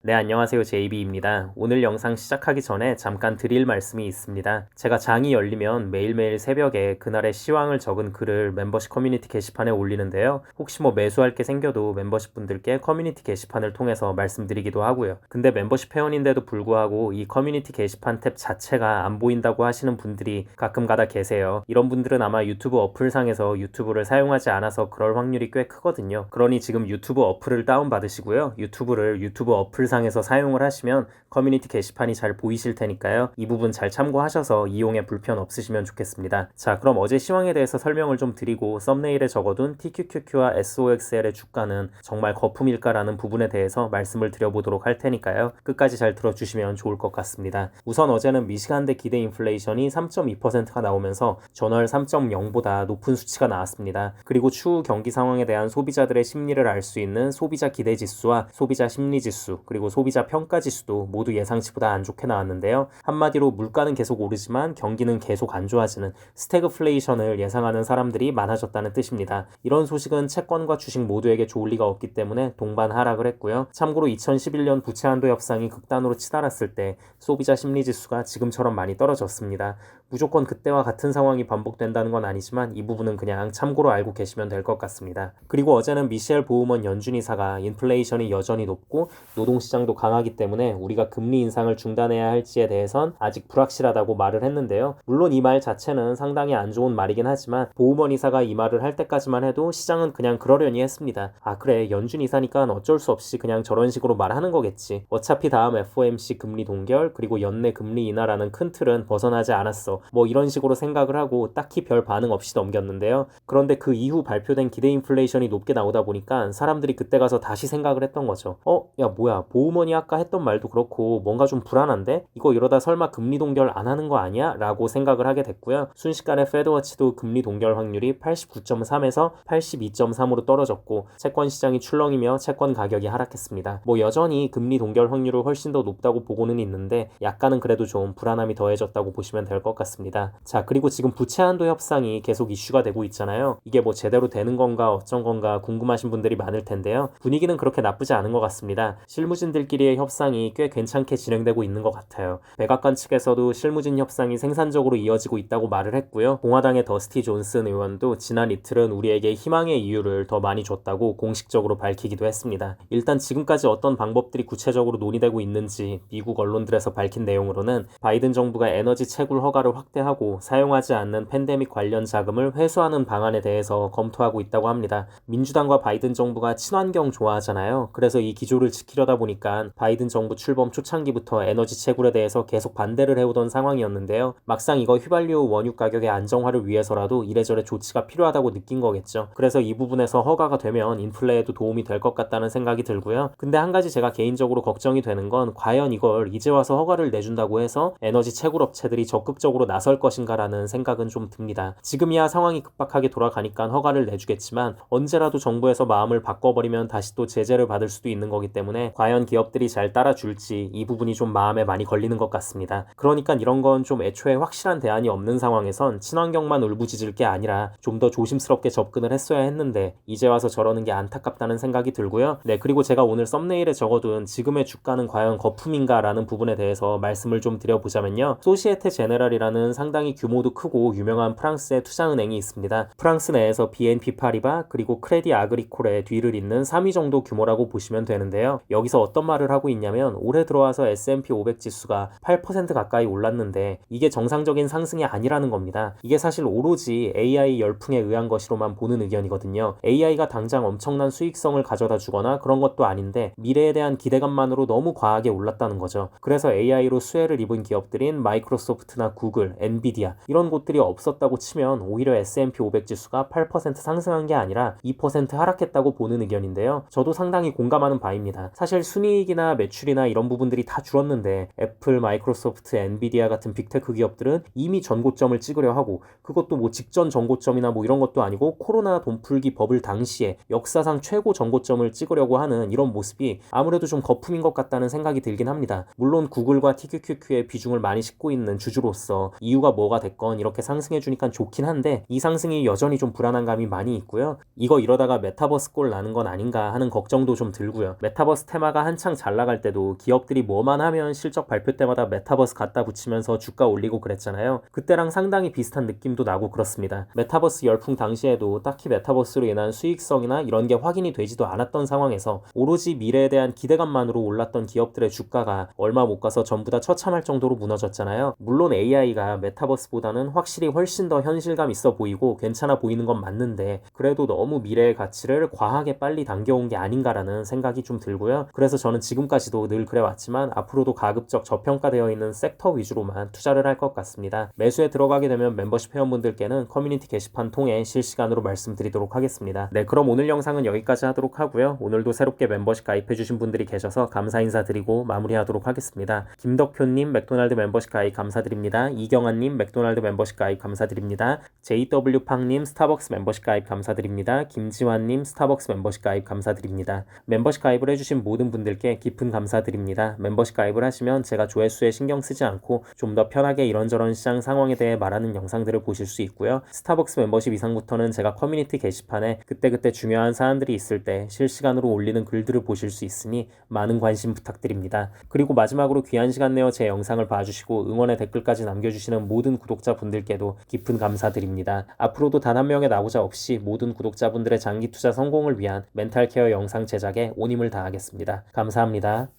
네, 안녕하세요. JB입니다. 오늘 영상 시작하기 전에 잠깐 드릴 말씀이 있습니다. 제가 장이 열리면 매일매일 새벽에 그날의 시황을 적은 글을 멤버십 커뮤니티 게시판에 올리는데요. 혹시 매수할 게 생겨도 멤버십 분들께 커뮤니티 게시판을 통해서 말씀드리기도 하고요. 근데 멤버십 회원인데도 불구하고 이 커뮤니티 게시판 탭 자체가 안 보인다고 하시는 분들이 가끔 가다 계세요. 이런 분들은 아마 유튜브 어플상에서 유튜브를 사용하지 않아서 그럴 확률이 꽤 크거든요. 그러니 지금 유튜브 어플을 다운받으시고요. 유튜브를 유튜브 어플 상에서 사용을 하시면 커뮤니티 게시판이 잘 보이실 테니까요. 이 부분 잘 참고하셔서 이용에 불편 없으시면 좋겠습니다. 자, 그럼 어제 시황에 대해서 설명을 좀 드리고 썸네일에 적어둔 TQQQ와 SOXL의 주가는 정말 거품일까라는 부분에 대해서 말씀을 드려보도록 할 테니까요. 끝까지 잘 들어주시면 좋을 것 같습니다. 우선 어제는 미시간대 기대 인플레이션이 3.2%가 나오면서 전월 3.0보다 높은 수치가 나왔습니다. 그리고 추후 경기 상황에 대한 소비자들의 심리를 알 수 있는 소비자 기대 지수와 소비자 심리 지수, 그리고 소비자 평가 지수도 모두 예상치보다 안 좋게 나왔는데요. 한마디로 물가는 계속 오르지만 경기는 계속 안 좋아지는 스태그플레이션을 예상하는 사람들이 많아졌다는 뜻입니다. 이런 소식은 채권과 주식 모두에게 좋을 리가 없기 때문에 동반 하락을 했고요. 참고로 2011년 부채 한도 협상이 극단으로 치달았을 때 소비자 심리 지수가 지금처럼 많이 떨어졌습니다. 무조건 그때와 같은 상황이 반복된다는 건 아니지만 이 부분은 그냥 참고로 알고 계시면 될 것 같습니다. 그리고 어제는 미셸 보우먼 연준 이사가 인플레이션이 여전히 높고 노동시장도 강하기 때문에 우리가 금리 인상을 중단해야 할지에 대해선 아직 불확실하다고 말을 했는데요. 물론 이 말 자체는 상당히 안 좋은 말이긴 하지만 보우먼 이사가 이 말을 할 때까지만 해도 시장은 그냥 그러려니 했습니다. 아 그래, 연준 이사니까 어쩔 수 없이 그냥 저런 식으로 말하는 거겠지. 어차피 다음 FOMC 금리 동결 그리고 연내 금리 인하라는 큰 틀은 벗어나지 않았어. 이런 식으로 생각을 하고 딱히 별 반응 없이 넘겼는데요. 그런데 그 이후 발표된 기대 인플레이션이 높게 나오다 보니까 사람들이 그때 가서 다시 생각을 했던 거죠. 야 뭐야, 보우먼이 아까 했던 말도 그렇고 뭔가 좀 불안한데? 이거 이러다 설마 금리 동결 안 하는 거 아니야? 라고 생각을 하게 됐고요. 순식간에 페드워치도 금리 동결 확률이 89.3에서 82.3으로 떨어졌고 채권 시장이 출렁이며 채권 가격이 하락했습니다. 여전히 금리 동결 확률을 훨씬 더 높다고 보고는 있는데 약간은 그래도 좀 불안함이 더해졌다고 보시면 될 것 같습니다. 자, 그리고 지금 부채 한도 협상이 계속 이슈가 되고 있잖아요. 이게 제대로 되는 건가 어쩐 건가 궁금하신 분들이 많을 텐데요. 분위기는 그렇게 나쁘지 않은 것 같습니다. 실무진들끼리의 협상이 꽤 괜찮게 진행되고 있는 것 같아요. 백악관 측에서도 실무진 협상이 생산적으로 이어지고 있다고 말을 했고요. 공화당의 더스티 존슨 의원도 지난 이틀은 우리에게 희망의 이유를 더 많이 줬다고 공식적으로 밝히기도 했습니다. 일단 지금까지 어떤 방법들이 구체적으로 논의되고 있는지 미국 언론들에서 밝힌 내용으로는 바이든 정부가 에너지 채굴 허가를 확대하고 사용하지 않는 팬데믹 관련 자금을 회수하는 방안에 대해서 검토하고 있다고 합니다. 민주당과 바이든 정부가 친환경 좋아하잖아요. 그래서 이 기조를 지키려다 보니까 바이든 정부 출범 초창기부터 에너지 채굴에 대해서 계속 반대를 해오던 상황이었는데요. 막상 이거 휘발유 원유 가격의 안정화를 위해서라도 이래저래 조치가 필요하다고 느낀 거겠죠. 그래서 이 부분에서 허가가 되면 인플레에도 도움이 될 것 같다는 생각이 들고요. 근데 한 가지 제가 개인적으로 걱정이 되는 건 과연 이걸 이제 와서 허가를 내준다고 해서 에너지 채굴 업체들이 적극적으로 나설 것인가라는 생각은 좀 듭니다. 지금이야 상황이 급박하게 돌아가니까 허가를 내주겠지만 언제라도 정부에서 마음을 바꿔버리면 다시 또 제재를 받을 수도 있는 거기 때문에 과연 기업들이 잘 따라줄지 이 부분이 좀 마음에 많이 걸리는 것 같습니다. 그러니까 이런 건 좀 애초에 확실한 대안이 없는 상황에선 친환경만 울부짖을 게 아니라 좀 더 조심스럽게 접근을 했어야 했는데 이제 와서 저러는 게 안타깝다는 생각이 들고요. 네, 그리고 제가 오늘 썸네일에 적어둔 지금의 주가는 과연 거품인가 라는 부분에 대해서 말씀을 좀 드려보자면요. 소시에테 제네랄이라는 상당히 규모도 크고 유명한 프랑스의 투자은행이 있습니다. 프랑스 내에서 BNP 파리바 그리고 크레디 아그리콜의 뒤를 잇는 3위 정도 규모라고 보시면 되는데요. 여기서 어떤 말을 하고 있냐면 올해 들어와서 S&P 500 지수가 8% 가까이 올랐는데 이게 정상적인 상승이 아니라는 겁니다. 이게 사실 오로지 AI 열풍에 의한 것이로만 보는 의견이거든요. AI가 당장 엄청난 수익성을 가져다 주거나 그런 것도 아닌데 미래에 대한 기대감만으로 너무 과하게 올랐다는 거죠. 그래서 AI로 수혜를 입은 기업들인 마이크로소프트나 구글, 엔비디아 이런 곳들이 없었다고 치면 오히려 S&P 500 지수가 8% 상승한 게 아니라 2% 하락했다고 보는 의견인데요. 저도 상당히 공감하는 바입니다. 사실 순이익이나 매출이나 이런 부분들이 다 줄었는데 애플, 마이크로소프트, 엔비디아 같은 빅테크 기업들은 이미 전고점을 찍으려 하고 그것도 직전 전고점이나 이런 것도 아니고 코로나 돈풀기 버블 당시에 역사상 최고 전고점을 찍으려고 하는 이런 모습이 아무래도 좀 거품인 것 같다는 생각이 들긴 합니다. 물론 구글과 TQQQ의 비중을 많이 싣고 있는 주주로서 있어서 이유가 뭐가 됐건 이렇게 상승해 주니까 좋긴 한데 이 상승이 여전히 좀 불안한 감이 많이 있고요. 이거 이러다가 메타버스 꼴 나는 건 아닌가 하는 걱정도 좀 들고요. 메타버스 테마가 한창 잘 나갈 때도 기업들이 뭐만 하면 실적 발표 때마다 메타버스 갖다 붙이면서 주가 올리고 그랬잖아요. 그때랑 상당히 비슷한 느낌도 나고 그렇습니다. 메타버스 열풍 당시에도 딱히 메타버스로 인한 수익성이나 이런 게 확인이 되지도 않았던 상황에서 오로지 미래에 대한 기대감만으로 올랐던 기업들의 주가가 얼마 못 가서 전부 다 처참할 정도로 무너졌잖아요. 물론 AI가 메타버스보다는 확실히 훨씬 더 현실감 있어 보이고 괜찮아 보이는 건 맞는데 그래도 너무 미래의 가치를 과하게 빨리 당겨온 게 아닌가라는 생각이 좀 들고요. 그래서 저는 지금까지도 늘 그래왔지만 앞으로도 가급적 저평가되어 있는 섹터 위주로만 투자를 할 것 같습니다. 매수에 들어가게 되면 멤버십 회원분들께는 커뮤니티 게시판 통해 실시간으로 말씀드리도록 하겠습니다. 네, 그럼 오늘 영상은 여기까지 하도록 하고요. 오늘도 새롭게 멤버십 가입해주신 분들이 계셔서 감사 인사드리고 마무리하도록 하겠습니다. 김덕효님 맥도날드 멤버십 가입 감사드립니다. 이경아님 맥도날드 멤버십 가입 감사드립니다. JW팡님 스타벅스 멤버십 가입 감사드립니다. 김지환님 스타벅스 멤버십 가입 감사드립니다. 멤버십 가입을 해주신 모든 분들께 깊은 감사드립니다. 멤버십 가입을 하시면 제가 조회수에 신경 쓰지 않고 좀 더 편하게 이런저런 시장 상황에 대해 말하는 영상들을 보실 수 있고요. 스타벅스 멤버십 이상부터는 제가 커뮤니티 게시판에 그때그때 중요한 사안들이 있을 때 실시간으로 올리는 글들을 보실 수 있으니 많은 관심 부탁드립니다. 그리고 마지막으로 귀한 시간 내어 제 영상을 봐주시고 응원의 댓글까지 남겨주시는 모든 구독자분들께도 깊은 감사드립니다. 앞으로도 단 한 명의 나고자 없이 모든 구독자분들의 장기 투자 성공을 위한 멘탈 케어 영상 제작에 온 힘을 다하겠습니다. 감사합니다.